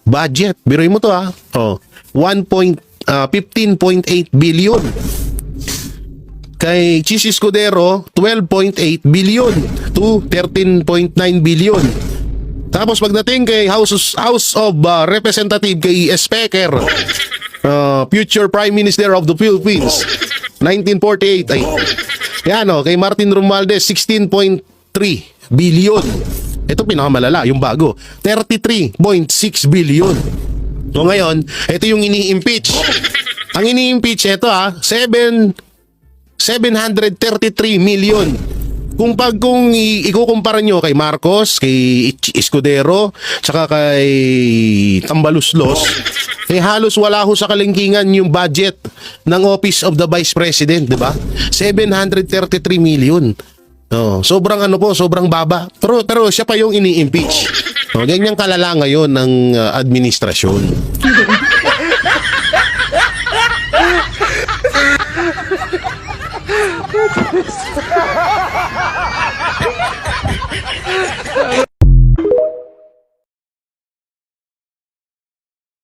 budget. Biruin mo to ha. Oh, 15.8 billion. Kay Chis Escudero, 12.8 billion to 13.9 billion. Tapos pagdating kay House of Representative kay Speaker, future Prime Minister of the Philippines, 1948 ay yan kay Martin Romualdez, 16.3 billion. Ito pinakamalala, yung bago, 33.6 billion. So ngayon, ito yung ini-impeach. Ang ini-impeach, ito 733 million. Kung ikukumpara nyo kay Marcos, kay Escudero, tsaka kay Tambaluslos, halos wala ho sa kalingkingan yung budget ng Office of the Vice President, di ba? 733 million. Sobrang sobrang baba. Pero siya pa yung ini-impeach. Ganyang kalala ngayon ng administrasyon.